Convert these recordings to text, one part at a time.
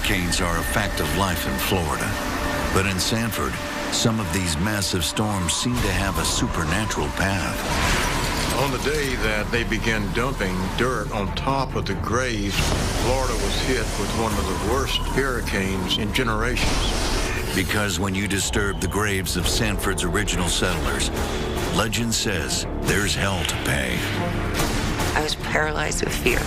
hurricanes are a fact of life in Florida. But in Sanford, some of these massive storms seem to have a supernatural path. On the day that they began dumping dirt on top of the graves, Florida was hit with one of the worst hurricanes in generations. Because when you disturb the graves of Sanford's original settlers, legend says there's hell to pay. I was paralyzed with fear.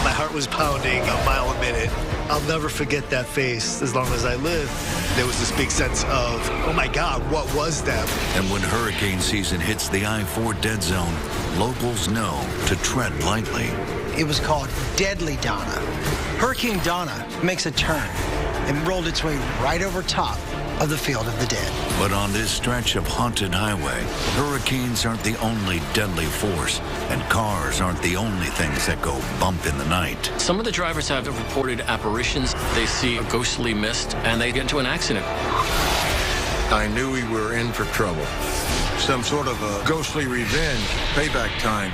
My heart was pounding a mile a minute. I'll never forget that face as long as I live. There was this big sense of, oh my God, what was that? And when hurricane season hits the I-4 dead zone, locals know to tread lightly. It was called Deadly Donna. Hurricane Donna makes a turn and rolled its way right over top of the field of the dead. But on this stretch of haunted highway, hurricanes aren't the only deadly force, and cars aren't the only things that go bump in the night. Some of the drivers have reported apparitions. They see a ghostly mist, and they get into an accident. I knew we were in for trouble. Some sort of a ghostly revenge, payback time.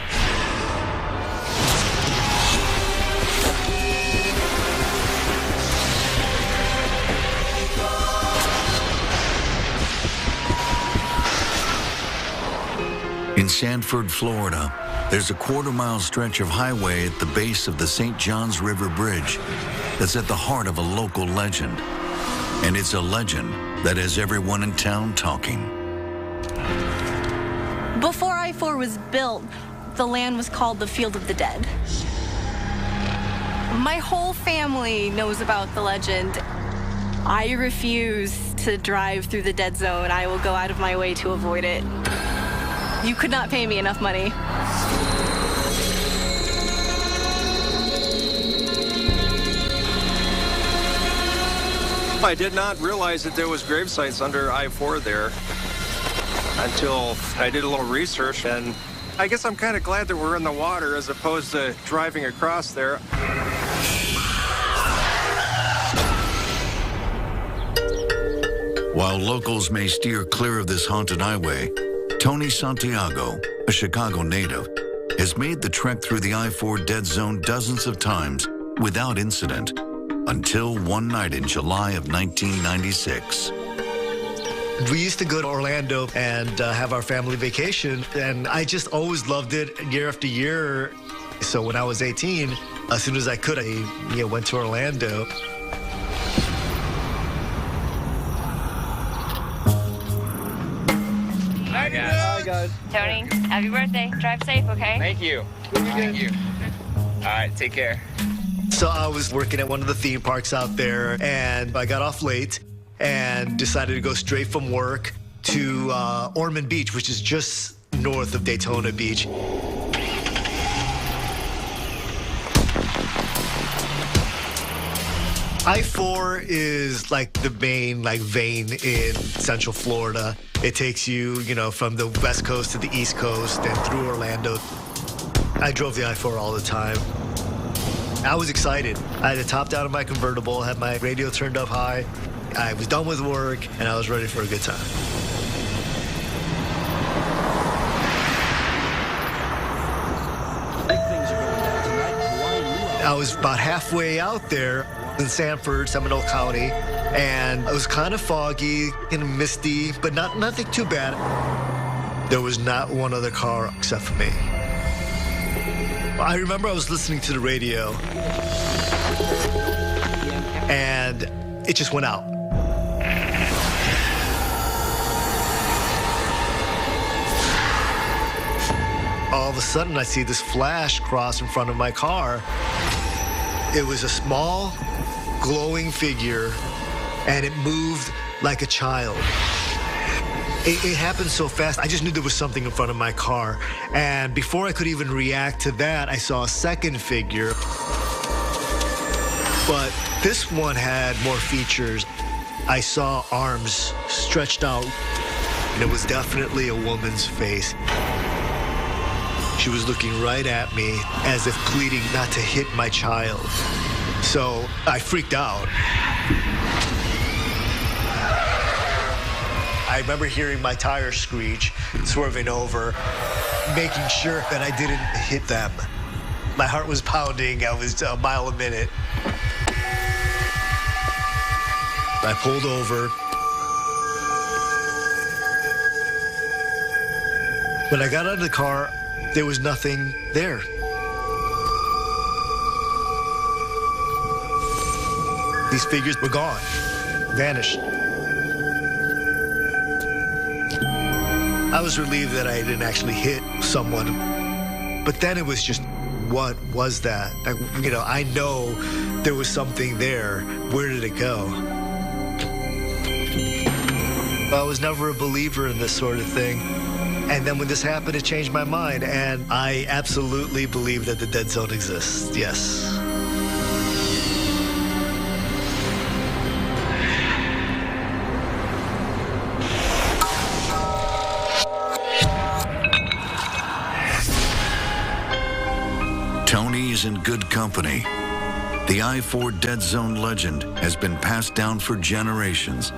In Sanford, Florida, there's a quarter-mile stretch of highway at the base of the St. Johns River Bridge that's at the heart of a local legend. And it's a legend that has everyone in town talking. Before I-4 was built, the land was called the Field of the Dead. My whole family knows about the legend. I refuse to drive through the dead zone. I will go out of my way to avoid it. You could not pay me enough money. I did not realize that there was grave sites under I-4 there until I did a little research, and I guess I'm kind of glad that we're in the water as opposed to driving across there. While locals may steer clear of this haunted highway, Tony Santiago, a Chicago native, has made the trek through the I-4 dead zone dozens of times without incident, until one night in July of 1996. We used to go to Orlando and have our family vacation, and I just always loved it year after year. So when I was 18, as soon as I could, I went to Orlando. Hi, guys. Tony, happy birthday. Drive safe, okay? Thank you. Thank you. All right, take care. So I was working at one of the theme parks out there, and I got off late and decided to go straight from work to Ormond Beach, which is just north of Daytona Beach. I-4 is like the main vein in Central Florida. It takes you, from the West Coast to the East Coast and through Orlando. I drove the I-4 all the time. I was excited. I had the top down of my convertible, had my radio turned up high. I was done with work, and I was ready for a good time. Big things are going down tonight. I was about halfway out there in Sanford, Seminole County, and it was kind of foggy and misty, but nothing too bad. There was not one other car except for me. I remember I was listening to the radio, and it just went out. All of a sudden, I see this flash cross in front of my car. It was a small, glowing figure, and it moved like a child. It happened so fast, I just knew there was something in front of my car. And before I could even react to that, I saw a second figure. But this one had more features. I saw arms stretched out, and it was definitely a woman's face. She was looking right at me as if pleading not to hit my child. So I freaked out. I remember hearing my tires screech, swerving over, making sure that I didn't hit them. My heart was pounding. I was a mile a minute. I pulled over. When I got out of the car, there was nothing there. These figures were gone, vanished. I was relieved that I didn't actually hit someone, but then it was just, what was that? I know there was something there. Where did it go? I was never a believer in this sort of thing. And then when this happened, it changed my mind. And I absolutely believe that the dead zone exists. Yes. Tony is in good company. The I-4 Dead Zone legend has been passed down for generations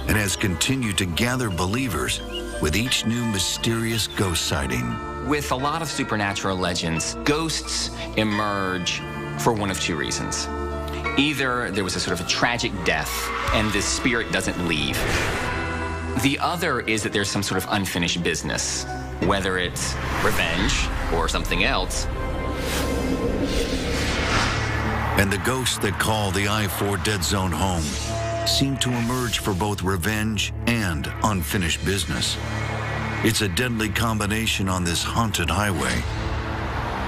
and has continued to gather believers with each new mysterious ghost sighting. With a lot of supernatural legends, ghosts emerge for one of two reasons. Either there was a sort of a tragic death and the spirit doesn't leave. The other is that there's some sort of unfinished business, whether it's revenge or something else. And the ghosts that call the I-4 Dead Zone home seem to emerge for both revenge and unfinished business. It's a deadly combination on this haunted highway.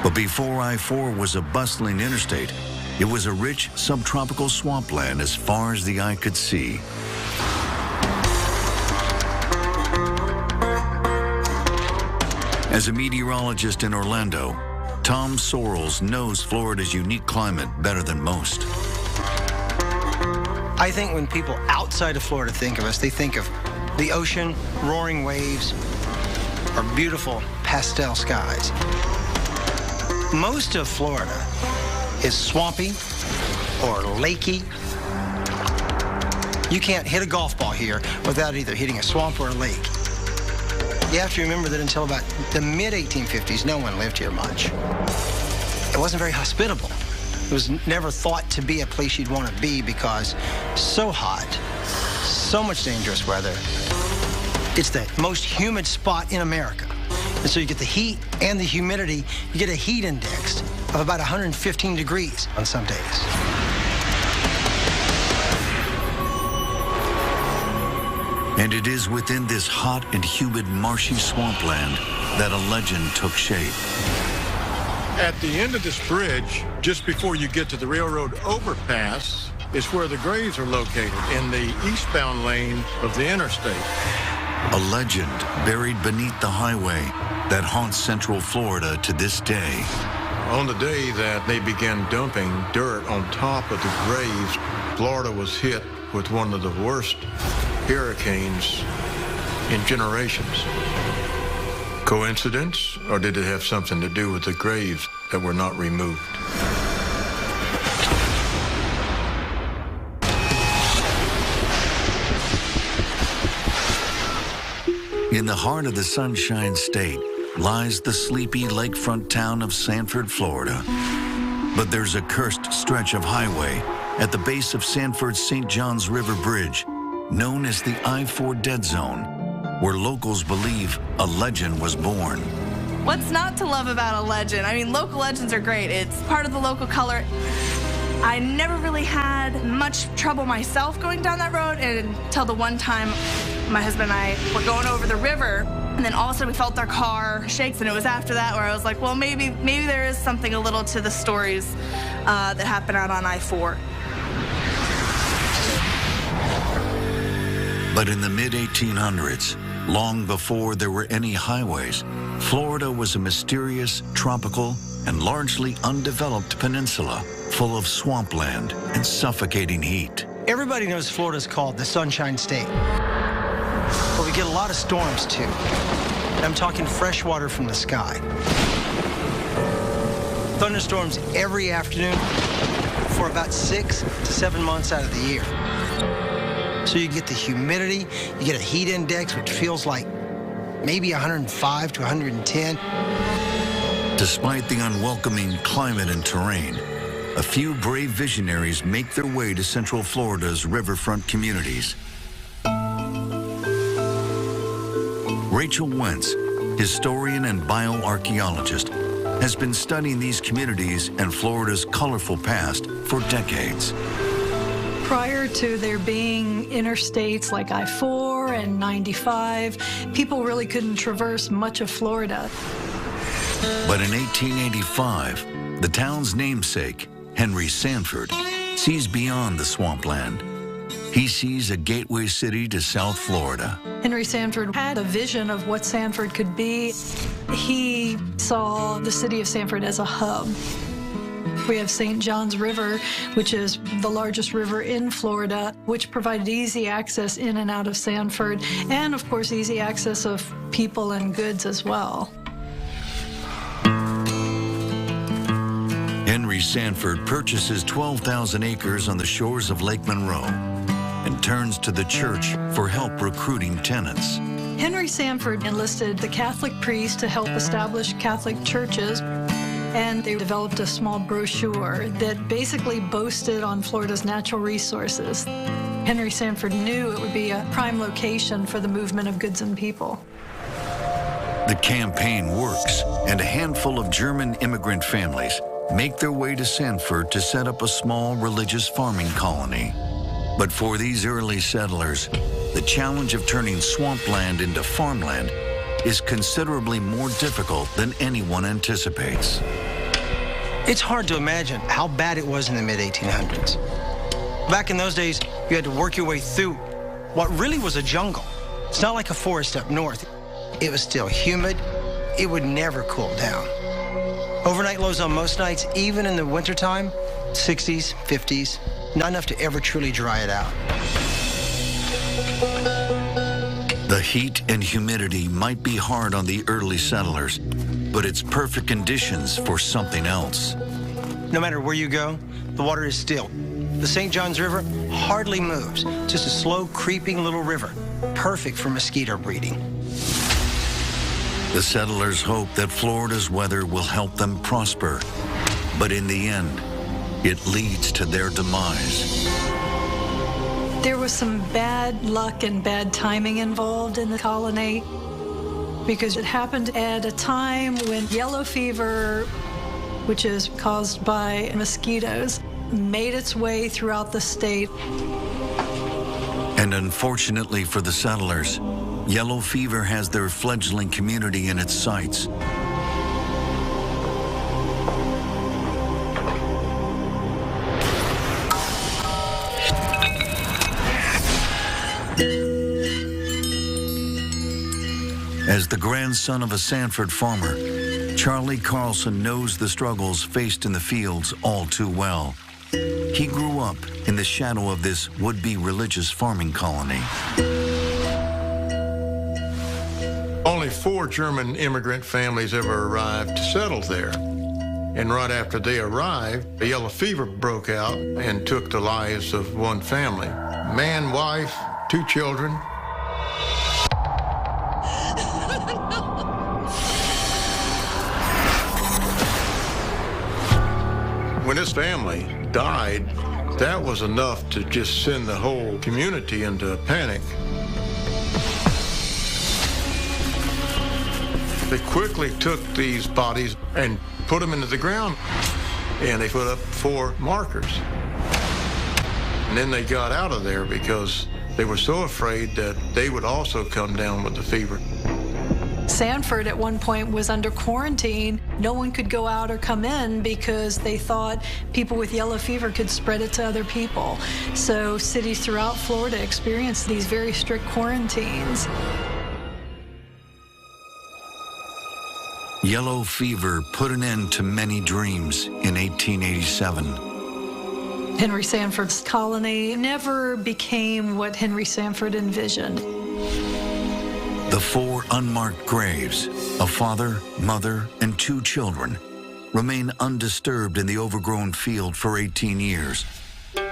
But before I-4 was a bustling interstate, it was a rich subtropical swampland as far as the eye could see. As a meteorologist in Orlando, Tom Sorrells knows Florida's unique climate better than most. I think when people outside of Florida think of us, they think of the ocean, roaring waves, or beautiful pastel skies. Most of Florida is swampy or lakey. You can't hit a golf ball here without either hitting a swamp or a lake. You have to remember that until about the mid-1850s, no one lived here much. It wasn't very hospitable. It was never thought to be a place you'd want to be because so hot, so much dangerous weather. It's the most humid spot in America. And so you get the heat and the humidity. You get a heat index of about 115 degrees on some days. And it is within this hot and humid marshy swampland that a legend took shape. At the end of this bridge, just before you get to the railroad overpass, is where the graves are located, in the eastbound lane of the interstate. A legend buried beneath the highway that haunts Central Florida to this day. On the day that they began dumping dirt on top of the graves, Florida was hit with one of the worst hurricanes in generations. Coincidence, or did it have something to do with the graves that were not removed? In the heart of the Sunshine State lies the sleepy lakefront town of Sanford, Florida. But there's a cursed stretch of highway at the base of Sanford's St. Johns River Bridge, known as the I-4 Dead Zone, where locals believe a legend was born. What's not to love about a legend? I mean, local legends are great. It's part of the local color. I never really had much trouble myself going down that road until the one time my husband and I were going over the river, and then all of a sudden we felt our car shakes, and it was after that where I was like, well, maybe there is something a little to the stories that happen out on I-4. But in the mid-1800s, long before there were any highways, Florida was a mysterious, tropical, and largely undeveloped peninsula full of swampland and suffocating heat. Everybody knows Florida's called the Sunshine State. But we get a lot of storms, too. And I'm talking fresh water from the sky. Thunderstorms every afternoon for about 6 to 7 months out of the year. So you get the humidity, you get a heat index, which feels like maybe 105 to 110. Despite the unwelcoming climate and terrain, a few brave visionaries make their way to Central Florida's riverfront communities. Rachel Wentz, historian and bioarchaeologist, has been studying these communities and Florida's colorful past for decades. Prior to there being interstates like I-4 and 95, people really couldn't traverse much of Florida. But in 1885, the town's namesake, Henry Sanford, sees beyond the swampland. He sees a gateway city to South Florida. Henry Sanford had a vision of what Sanford could be. He saw the city of Sanford as a hub. We have St. John's River, which is the largest river in Florida, which provided easy access in and out of Sanford, and of course easy access of people and goods as well. Henry Sanford purchases 12,000 acres on the shores of Lake Monroe and turns to the church for help recruiting tenants. Henry Sanford enlisted the Catholic priests to help establish Catholic churches, and they developed a small brochure that basically boasted on Florida's natural resources. Henry Sanford knew it would be a prime location for the movement of goods and people. The campaign works, and a handful of German immigrant families make their way to Sanford to set up a small religious farming colony. But for these early settlers, the challenge of turning swampland into farmland is considerably more difficult than anyone anticipates. It's hard to imagine how bad it was in the mid-1800s. Back in those days, you had to work your way through what really was a jungle. It's not like a forest up north. It was still humid. It would never cool down. Overnight lows on most nights, even in the wintertime, 60s, 50s, not enough to ever truly dry it out. The heat and humidity might be hard on the early settlers, but it's perfect conditions for something else. No matter where you go, the water is still. The St. John's River hardly moves, just a slow, creeping little river, perfect for mosquito breeding. The settlers hope that Florida's weather will help them prosper, but in the end, it leads to their demise. There was some bad luck and bad timing involved in the colony because it happened at a time when yellow fever, which is caused by mosquitoes, made its way throughout the state. And unfortunately for the settlers, yellow fever has their fledgling community in its sights. As the grandson of a Sanford farmer, Charlie Carlson knows the struggles faced in the fields all too well. He grew up in the shadow of this would-be religious farming colony. Only 4 German immigrant families ever arrived settled there. And right after they arrived, a yellow fever broke out and took the lives of one family. Man, wife, 2 children. When this family died, that was enough to just send the whole community into a panic. They quickly took these bodies and put them into the ground, and they put up 4 markers. And then they got out of there because they were so afraid that they would also come down with the fever. Sanford at one point was under quarantine. No one could go out or come in because they thought people with yellow fever could spread it to other people. So cities throughout Florida experienced these very strict quarantines. Yellow fever put an end to many dreams in 1887. Henry Sanford's colony never became what Henry Sanford envisioned. The 4 unmarked graves, a father, mother, and 2 children, remain undisturbed in the overgrown field for 18 years,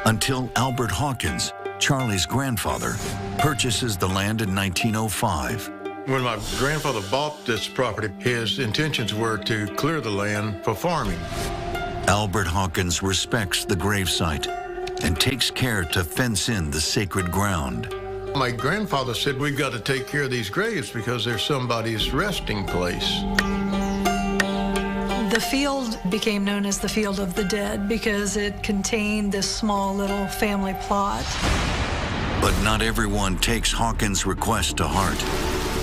until Albert Hawkins, Charlie's grandfather, purchases the land in 1905. When my grandfather bought this property, his intentions were to clear the land for farming. Albert Hawkins respects the gravesite and takes care to fence in the sacred ground. My grandfather said, we've got to take care of these graves because they're somebody's resting place. The field became known as the Field of the Dead because it contained this small little family plot. But not everyone takes Hawkins' request to heart.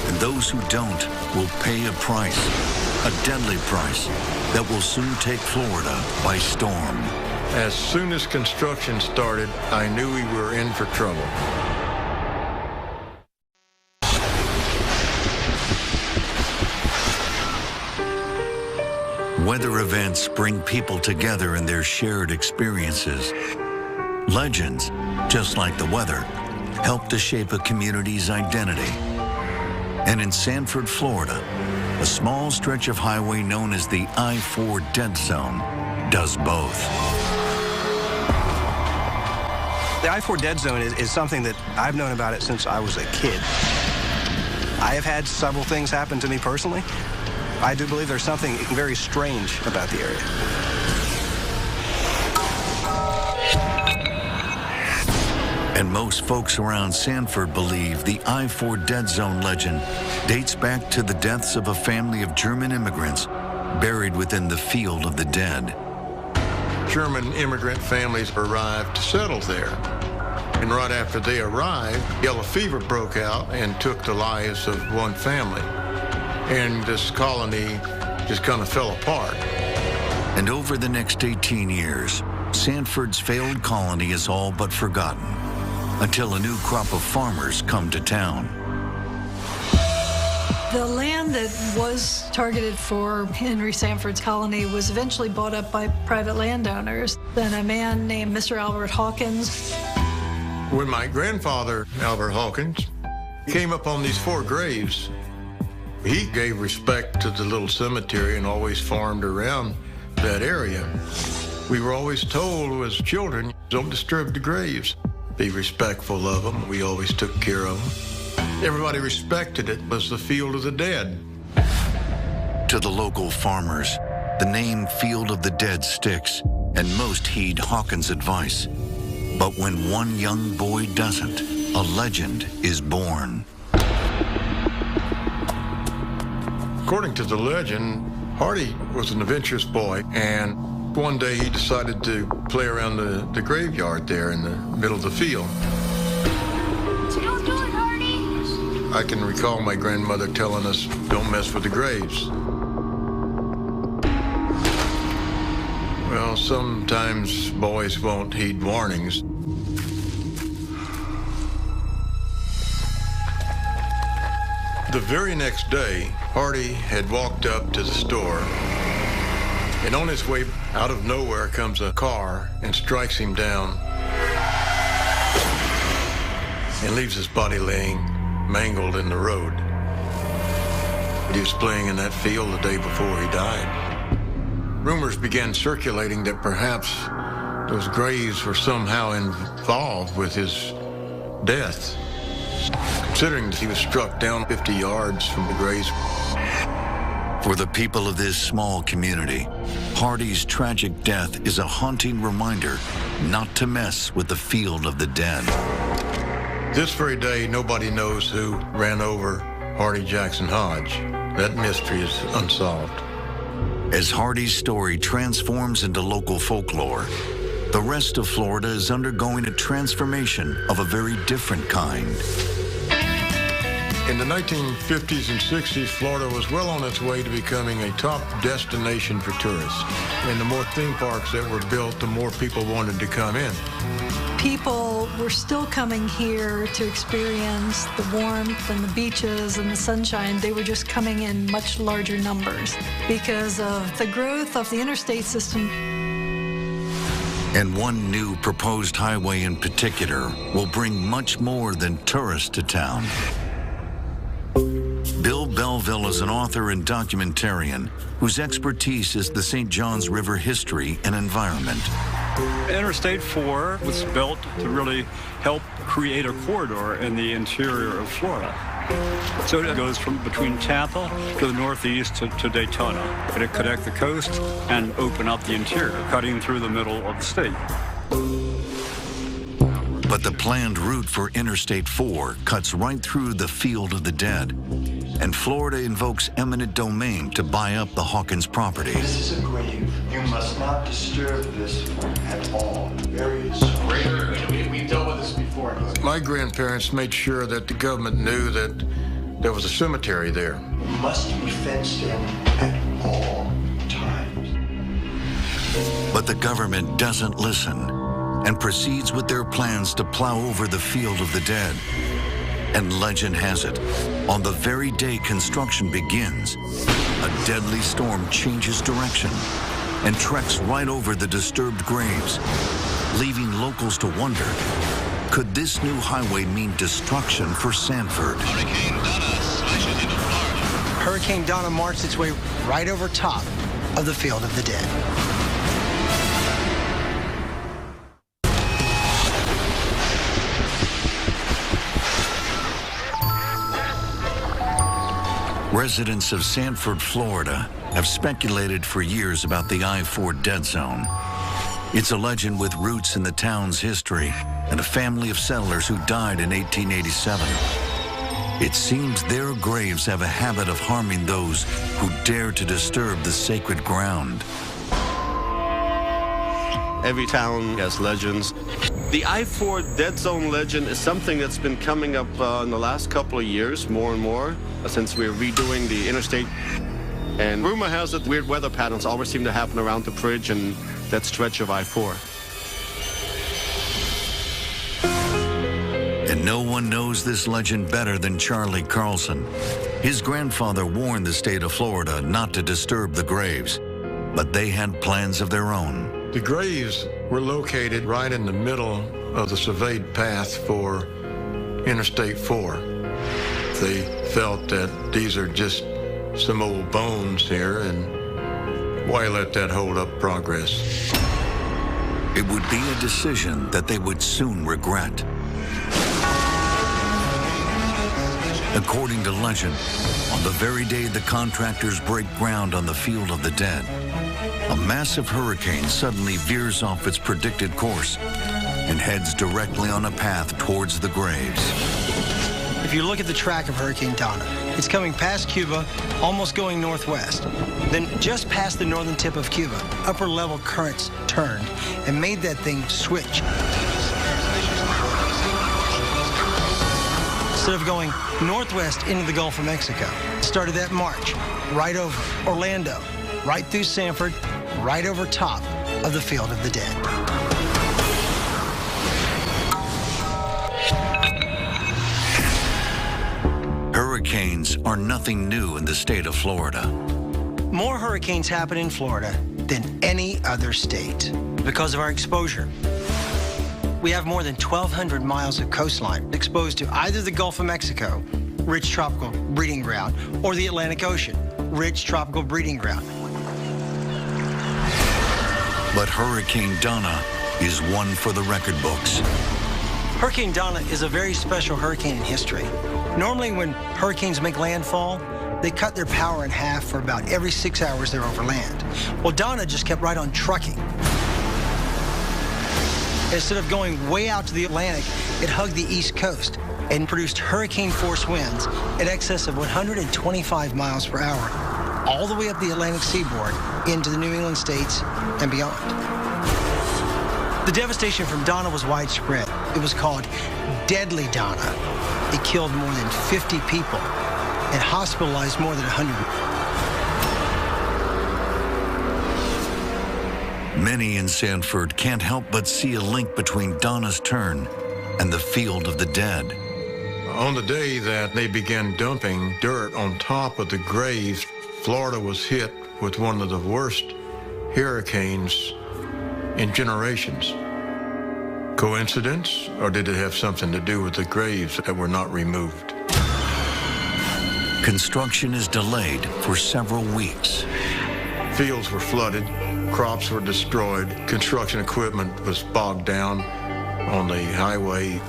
And those who don't will pay a price, a deadly price, that will soon take Florida by storm. As soon as construction started, I knew we were in for trouble. Weather events bring people together in their shared experiences. Legends, just like the weather, help to shape a community's identity. And in Sanford, Florida, a small stretch of highway known as the I-4 Dead Zone does both. The I-4 Dead Zone is something that I've known about it since I was a kid. I have had several things happen to me personally. I do believe there's something very strange about the area. And most folks around Sanford believe the I-4 Dead Zone legend dates back to the deaths of a family of German immigrants buried within the Field of the Dead. German immigrant families arrived to settle there. And right after they arrived, yellow fever broke out and took the lives of one family. And this colony just kind of fell apart. And over the next 18 years, Sanford's failed colony is all but forgotten until a new crop of farmers come to town. The land that was targeted for Henry Sanford's colony was eventually bought up by private landowners. Then a man named Mr. Albert Hawkins. When my grandfather, Albert Hawkins, came up on these 4 graves, he gave respect to the little cemetery and always farmed around that area. We were always told as children, don't disturb the graves. Be respectful of them. We always took care of them. Everybody respected it as the Field of the Dead. To the local farmers, the name Field of the Dead sticks, and most heed Hawkins' advice. But when one young boy doesn't, a legend is born. According to the legend, Hardy was an adventurous boy, and one day he decided to play around the graveyard there in the middle of the field. Don't do it, Hardy! I can recall my grandmother telling us, don't mess with the graves. Well, sometimes boys won't heed warnings. The very next day, Hardy had walked up to the store, and on his way out of nowhere comes a car and strikes him down and leaves his body laying mangled in the road. He was playing in that field the day before he died. Rumors began circulating that perhaps those graves were somehow involved with his death, considering he was struck down 50 yards from the graves. For the people of this small community, Hardy's tragic death is a haunting reminder not to mess with the Field of the Dead. This very day, nobody knows who ran over Hardy Jackson Hodge. That mystery is unsolved. As Hardy's story transforms into local folklore, the rest of Florida is undergoing a transformation of a very different kind. In the 1950s and 60s, Florida was well on its way to becoming a top destination for tourists. And the more theme parks that were built, the more people wanted to come in. People were still coming here to experience the warmth and the beaches and the sunshine. They were just coming in much larger numbers because of the growth of the interstate system. And one new proposed highway in particular will bring much more than tourists to town. Bill Belleville is an author and documentarian whose expertise is the St. Johns River history and environment. Interstate 4 was built to really help create a corridor in the interior of Florida. So it goes from between Tampa to the northeast to Daytona. It'll connect the coast and open up the interior, cutting through the middle of the state. But the planned route for Interstate 4 cuts right through the Field of the Dead, and Florida invokes eminent domain to buy up the Hawkins property. This is a grave. You must not disturb this at all. Very sorry. We've dealt with this before. My grandparents made sure that the government knew that there was a cemetery there. It must be fenced in at all times. But the government doesn't listen and proceeds with their plans to plow over the Field of the Dead. And legend has it, on the very day construction begins, a deadly storm changes direction and treks right over the disturbed graves, leaving locals to wonder, could this new highway mean destruction for Sanford? Hurricane Donna marched its way right over top of the Field of the Dead. Residents of Sanford, Florida, have speculated for years about the I-4 dead zone. It's a legend with roots in the town's history and a family of settlers who died in 1887. It seems their graves have a habit of harming those who dare to disturb the sacred ground. Every town has legends. The I-4 dead zone legend is something that's been coming up in the last couple of years, more and more, since we're redoing the interstate. And rumor has it weird weather patterns always seem to happen around the bridge and that stretch of I-4. And no one knows this legend better than Charlie Carlson. His grandfather warned the state of Florida not to disturb the graves, but they had plans of their own. The graves were located right in the middle of the surveyed path for Interstate 4. They felt that these are just some old bones here, and why let that hold up progress? It would be a decision that they would soon regret. According to legend, on the very day the contractors break ground on the Field of the Dead, a massive hurricane suddenly veers off its predicted course and heads directly on a path towards the graves. If you look at the track of Hurricane Donna, it's coming past Cuba, almost going northwest. Then just past the northern tip of Cuba, upper level currents turned and made that thing switch. Instead of going northwest into the Gulf of Mexico, it started that march right over Orlando, right through Sanford, right over top of the Field of the Dead. Hurricanes are nothing new in the state of Florida. More hurricanes happen in Florida than any other state because of our exposure. We have more than 1,200 miles of coastline exposed to either the Gulf of Mexico, rich tropical breeding ground, or the Atlantic Ocean, rich tropical breeding ground. But Hurricane Donna is one for the record books. Hurricane Donna is a very special hurricane in history. Normally when hurricanes make landfall, they cut their power in half for about every 6 hours they're over land. Well, Donna just kept right on trucking. Instead of going way out to the Atlantic, it hugged the East Coast and produced hurricane-force winds in excess of 125 miles per hour, all the way up the Atlantic seaboard into the New England states and beyond. The devastation from Donna was widespread. It was called Deadly Donna. It killed more than 50 people and hospitalized more than 100. Many in Sanford can't help but see a link between Donna's turn and the Field of the Dead. On the day that they began dumping dirt on top of the graves, Florida was hit with one of the worst hurricanes in generations. Coincidence, or did it have something to do with the graves that were not removed? Construction is delayed for several weeks. Fields were flooded, crops were destroyed, construction equipment was bogged down on the highway.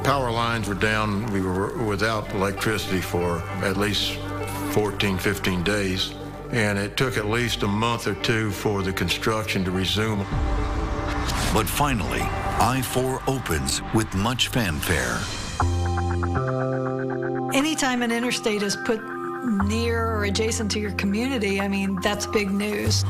power lines were down. We were without electricity for at least 14, 15 days. And it took at least a month or two for the construction to resume. But finally, I-4 opens with much fanfare. Anytime an interstate is put near or adjacent to your community, I mean, that's big news.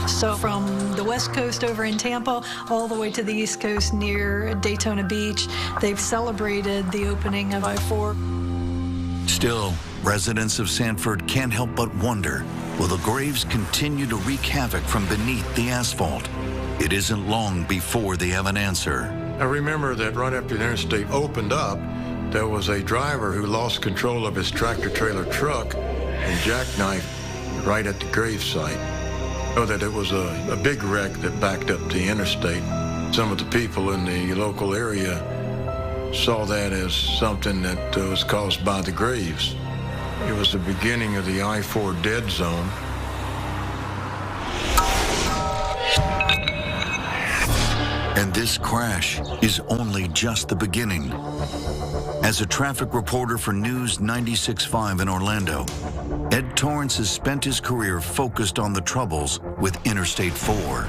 So from the West Coast over in Tampa all the way to the East Coast near Daytona Beach, they've celebrated the opening of I-4. Still, residents of Sanford can't help but wonder, will the graves continue to wreak havoc from beneath the asphalt? It isn't long before they have an answer. I remember that right after the interstate opened up, there was a driver who lost control of his tractor-trailer truck and jackknifed right at the gravesite. So that it was a big wreck that backed up the interstate. Some of the people in the local area saw that as something that was caused by the graves. It was the beginning of the I-4 dead zone. And this crash is only just the beginning. As a traffic reporter for News 96.5 in Orlando, Ed Torrance has spent his career focused on the troubles with Interstate 4.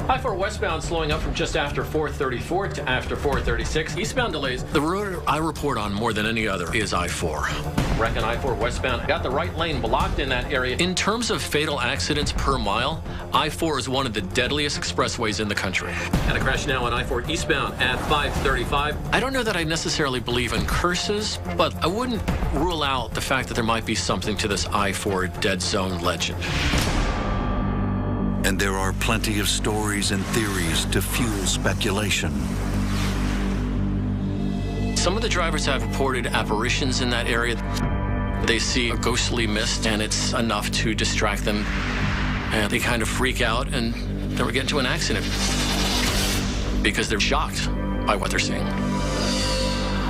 I-4 westbound slowing up from just after 434 to after 436. Eastbound delays. The road I report on more than any other is I-4. Reckon I-4 westbound got the right lane blocked in that area. In terms of fatal accidents per mile, I-4 is one of the deadliest expressways in the country. And a crash now on I-4 eastbound at 535. I don't know that I necessarily believe in curses, but I wouldn't rule out the fact that there might be something to this I-4 dead zone legend. And there are plenty of stories and theories to fuel speculation. Some of the drivers have reported apparitions in that area. They see a ghostly mist, and it's enough to distract them. And they kind of freak out, and then we get into an accident because they're shocked by what they're seeing.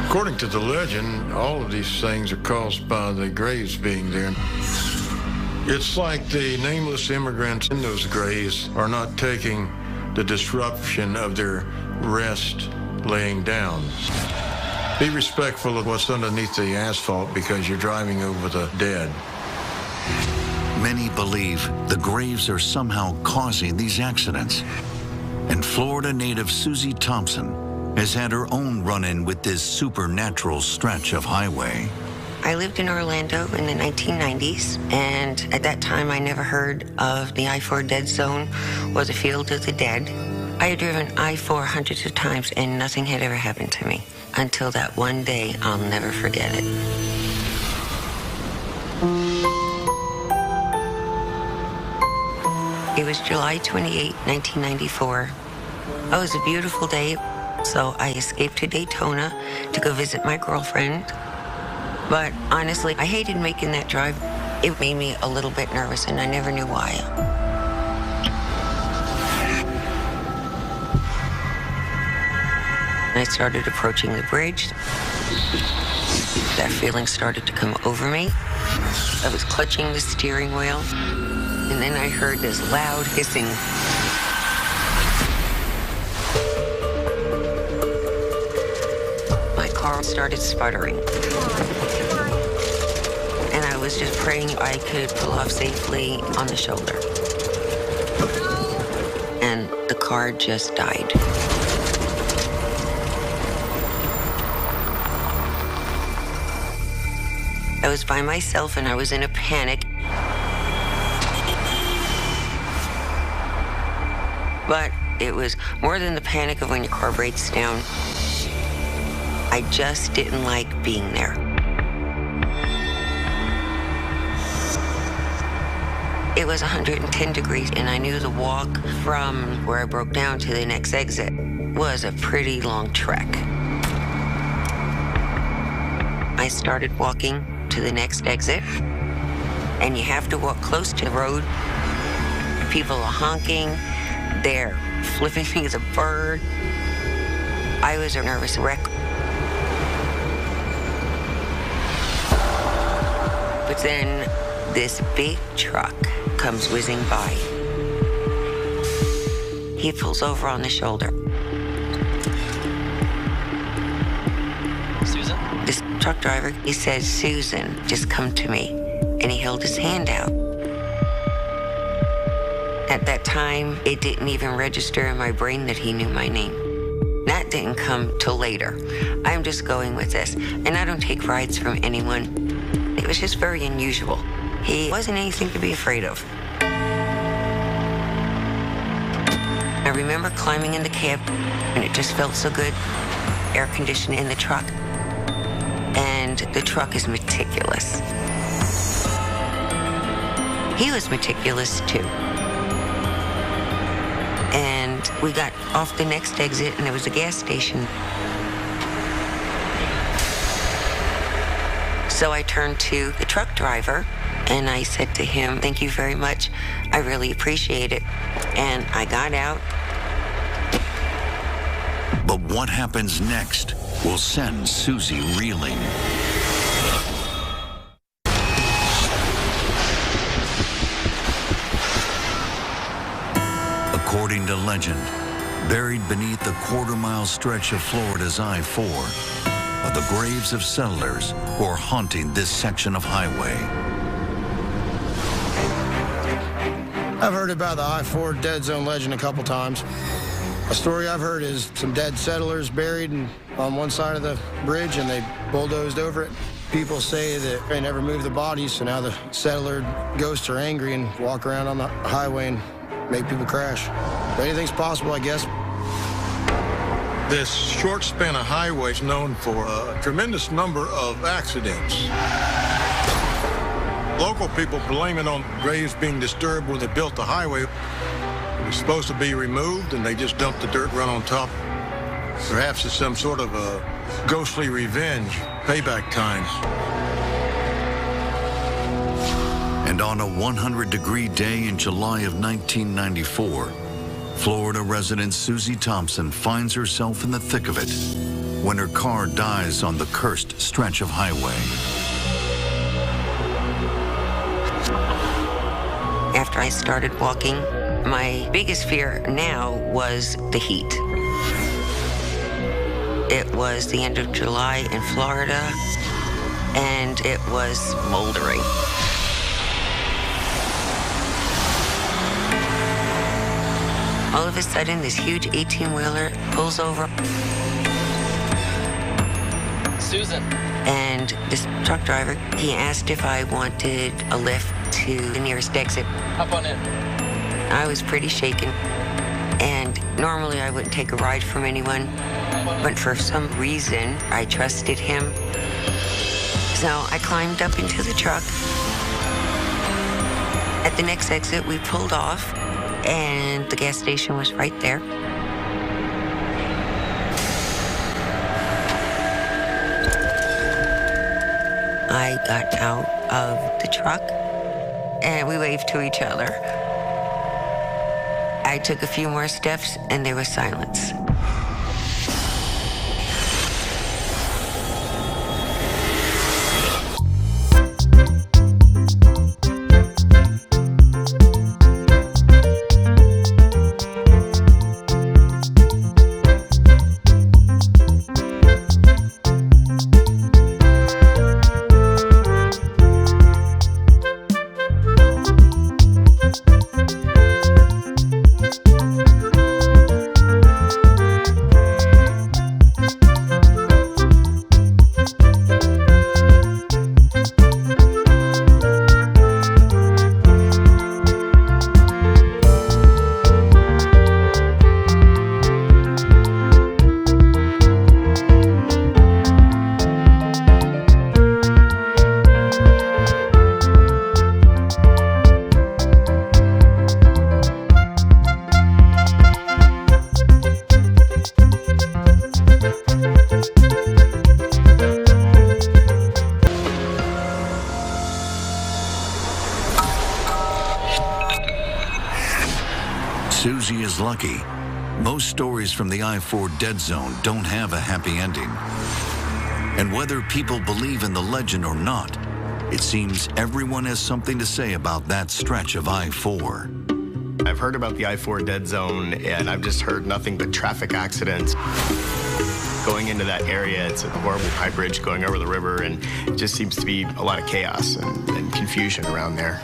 According to the legend, all of these things are caused by the graves being there. It's like the nameless immigrants in those graves are not taking the disruption of their rest laying down. Be respectful of what's underneath the asphalt because you're driving over the dead. Many believe the graves are somehow causing these accidents. And Florida native Susie Thompson has had her own run-in with this supernatural stretch of highway. I lived in Orlando in the 1990s, and at that time I never heard of the I-4 dead zone or the field of the dead. I had driven I-4 hundreds of times, and nothing had ever happened to me until that one day. I'll never forget it. It was July 28, 1994. It was a beautiful day, so I escaped to Daytona to go visit my girlfriend. But honestly, I hated making that drive. It made me a little bit nervous, and I never knew why. I started approaching the bridge. That feeling started to come over me. I was clutching the steering wheel, and then I heard this loud hissing. My car started sputtering. And I was just praying I could pull off safely on the shoulder. And the car just died. I was by myself and I was in a panic. But it was more than the panic of when your car breaks down. I just didn't like being there. It was 110 degrees, and I knew the walk from where I broke down to the next exit was a pretty long trek. I started walking to the next exit, and you have to walk close to the road. People are honking, they're flipping me as a bird. I was a nervous wreck. But then this big truck comes whizzing by. He pulls over on the shoulder. Susan? This truck driver, he says, Susan, just come to me. And he held his hand out. At that time, it didn't even register in my brain that he knew my name. That didn't come till later. I'm just going with this, and I don't take rides from anyone. It was just very unusual. He wasn't anything to be afraid of. I remember climbing in the cab, and it just felt so good. Air conditioning in the truck. And the truck is meticulous. He was meticulous too. And we got off the next exit, and there was a gas station. So I turned to the truck driver, and I said to him, thank you very much. I really appreciate it. And I got out. But what happens next will send Susie reeling. According to legend, buried beneath the quarter-mile stretch of Florida's I-4 are the graves of settlers who are haunting this section of highway. I've heard about the I-4 dead zone legend a couple times. A story I've heard is some dead settlers buried on one side of the bridge, and they bulldozed over it. People say that they never moved the bodies, so now the settler ghosts are angry and walk around on the highway and make people crash. But anything's possible, I guess. This short span of highway is known for a tremendous number of accidents. Local people blame it on graves being disturbed when they built the highway. It was supposed to be removed, and they just dumped the dirt right on top. Perhaps it's some sort of a ghostly revenge, payback time. And on a 100-degree day in July of 1994, Florida resident Susie Thompson finds herself in the thick of it when her car dies on the cursed stretch of highway. After I started walking, my biggest fear now was the heat. It was the end of July in Florida, and it was moldering. All of a sudden, this huge 18-wheeler pulls over. Susan. And this truck driver, he asked if I wanted a lift to the nearest exit. Hop on in. I was pretty shaken, and normally I wouldn't take a ride from anyone, but for some reason, I trusted him. So I climbed up into the truck. At the next exit, we pulled off, and the gas station was right there. I got out of the truck, and we waved to each other. I took a few more steps, and there was silence. Susie is lucky. Most stories from the I-4 dead zone don't have a happy ending. And whether people believe in the legend or not, it seems everyone has something to say about that stretch of I-4. I've heard about the I-4 dead zone, and I've just heard nothing but traffic accidents. Going into that area, it's a horrible pipe bridge going over the river, and it just seems to be a lot of chaos and confusion around there.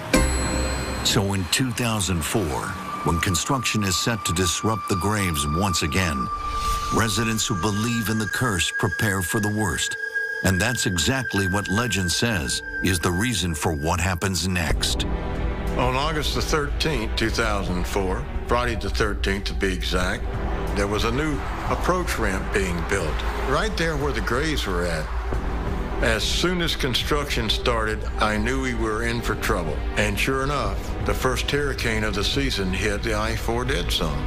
So in 2004, when construction is set to disrupt the graves once again, residents who believe in the curse prepare for the worst. And that's exactly what legend says is the reason for what happens next. On August the 13th, 2004, Friday the 13th to be exact, there was a new approach ramp being built right there where the graves were at. As soon as construction started, I knew we were in for trouble. And sure enough, the first hurricane of the season hit the I-4 dead zone.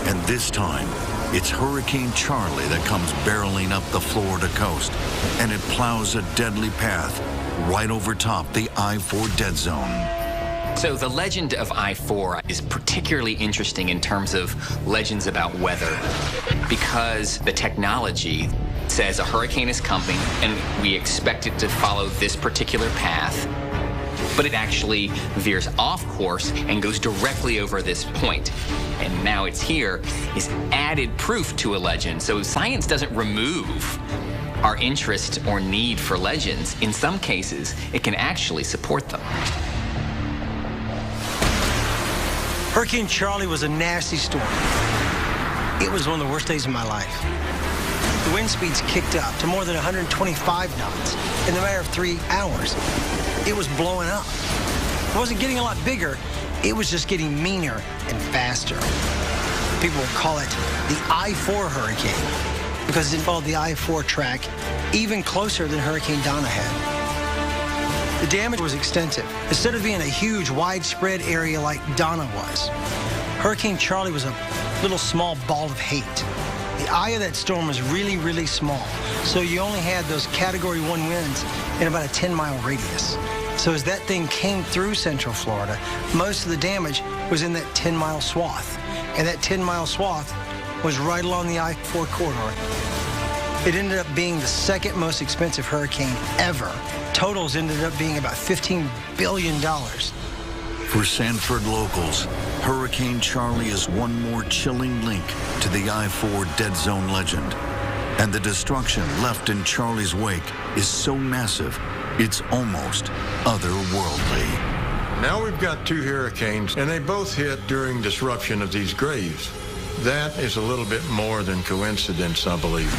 And this time, it's Hurricane Charlie that comes barreling up the Florida coast, and it plows a deadly path right over top the I-4 dead zone. So the legend of I-4 is particularly interesting in terms of legends about weather, because the technology says a hurricane is coming and we expect it to follow this particular path, but it actually veers off course and goes directly over this point. And now it's here is added proof to a legend. So science doesn't remove our interest or need for legends. In some cases, it can actually support them. Hurricane Charlie was a nasty storm. It was one of the worst days of my life. The wind speeds kicked up to more than 125 knots in the matter of 3 hours. It was blowing up. It wasn't getting a lot bigger. It was just getting meaner and faster. People would call it the I-4 hurricane because it followed the I-4 track even closer than Hurricane Donna had. The damage was extensive. Instead of being a huge, widespread area like Donna was, Hurricane Charlie was a little small ball of hate. The eye of that storm was really, really small, so you only had those Category 1 winds in about a 10-mile radius. So as that thing came through Central Florida, most of the damage was in that 10-mile swath. And that 10-mile swath was right along the I-4 corridor. It ended up being the second most expensive hurricane ever. Totals ended up being about $15 billion. For Sanford locals, Hurricane Charlie is one more chilling link to the I-4 dead zone legend. And the destruction left in Charlie's wake is so massive, it's almost otherworldly. Now we've got 2 hurricanes, and they both hit during disruption of these graves. That is a little bit more than coincidence, I believe.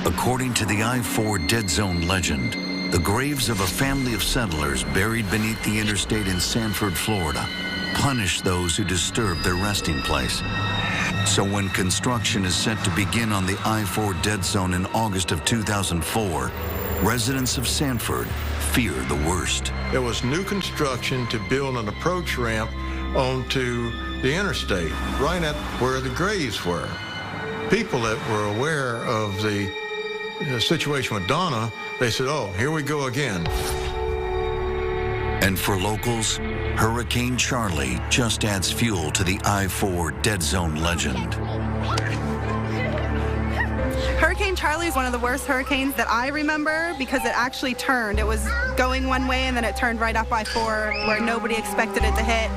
According to the I-4 dead zone legend, the graves of a family of settlers buried beneath the interstate in Sanford, Florida, punish those who disturb their resting place. So when construction is set to begin on the I-4 dead zone in August of 2004, residents of Sanford fear the worst. There was new construction to build an approach ramp onto the interstate, right at where the graves were. People that were aware of the situation with Donna, they said, oh, here we go again. And for locals, Hurricane Charlie just adds fuel to the I-4 dead zone legend. Hurricane Charlie is one of the worst hurricanes that I remember because it actually turned. It was going one way and then it turned right up I-4 where nobody expected it to hit.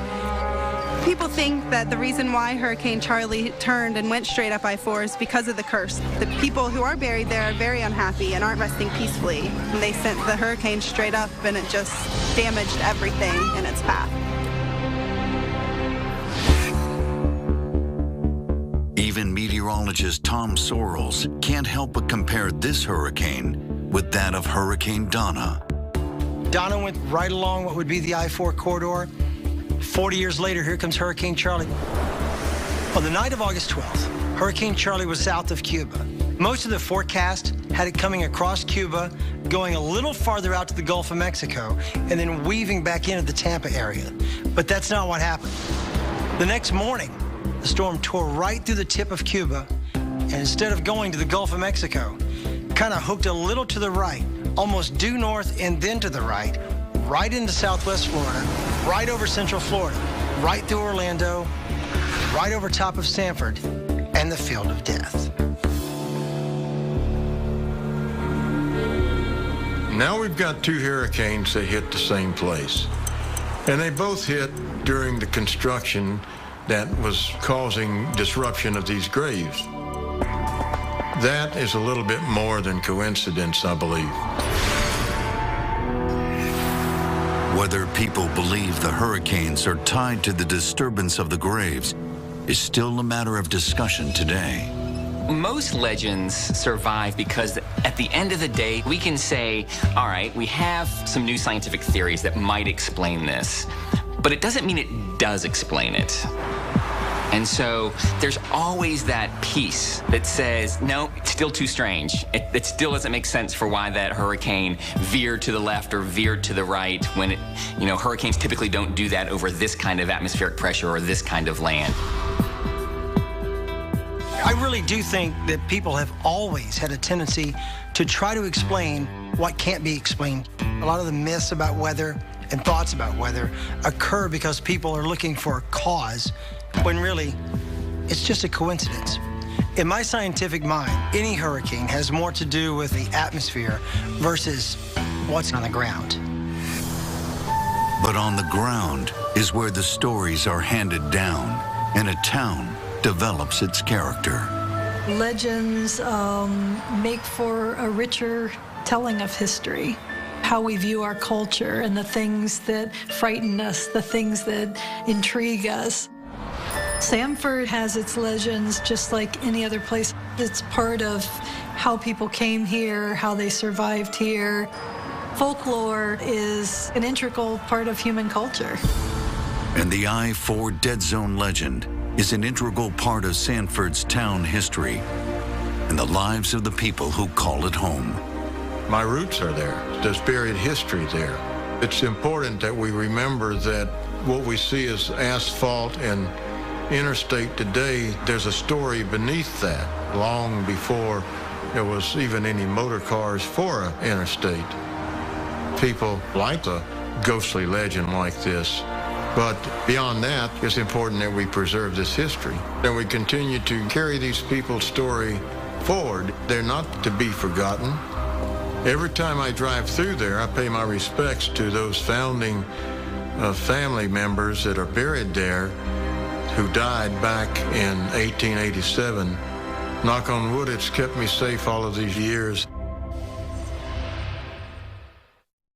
People think that the reason why Hurricane Charlie turned and went straight up I-4 is because of the curse. The people who are buried there are very unhappy and aren't resting peacefully. And they sent the hurricane straight up and it just damaged everything in its path. Even meteorologist Tom Sorrells can't help but compare this hurricane with that of Hurricane Donna. Donna went right along what would be the I-4 corridor. 40 years later, here comes Hurricane Charlie. On the night of August 12th, Hurricane Charlie was south of Cuba. Most of the forecast had it coming across Cuba, going a little farther out to the Gulf of Mexico, and then weaving back into the Tampa area. But that's not what happened. The next morning, the storm tore right through the tip of Cuba, and instead of going to the Gulf of Mexico, kind of hooked a little to the right, almost due north and then to the right into Southwest Florida, right over Central Florida, right through Orlando, right over top of Sanford, and the field of death. Now we've got two hurricanes that hit the same place. And they both hit during the construction that was causing disruption of these graves. That is a little bit more than coincidence, I believe. Whether people believe the hurricanes are tied to the disturbance of the graves is still a matter of discussion today. Most legends survive because at the end of the day, we can say, all right, we have some new scientific theories that might explain this, but it doesn't mean it does explain it. And so there's always that piece that says, no, it's still too strange. It still doesn't make sense for why that hurricane veered to the left or veered to the right when, hurricanes typically don't do that over this kind of atmospheric pressure or this kind of land. I really do think that people have always had a tendency to try to explain what can't be explained. A lot of the myths about weather and thoughts about weather occur because people are looking for a cause when really it's just a coincidence. In my scientific mind, any hurricane has more to do with the atmosphere versus what's on the ground. But on the ground is where the stories are handed down and a town develops its character. Legends make for a richer telling of history, how we view our culture and the things that frighten us, the things that intrigue us. Sanford has its legends just like any other place. It's part of how people came here, how they survived here. Folklore is an integral part of human culture. And the I-4 Dead Zone legend is an integral part of Sanford's town history and the lives of the people who call it home. My roots are there. There's buried history there. It's important that we remember that what we see as asphalt and interstate today, there's a story beneath that, long before there was even any motor cars for an interstate. People like a ghostly legend like this. But beyond that, it's important that we preserve this history, that we continue to carry these people's story forward. They're not to be forgotten. Every time I drive through there, I pay my respects to those founding family members that are buried there who died back in 1887. Knock on wood, it's kept me safe all of these years.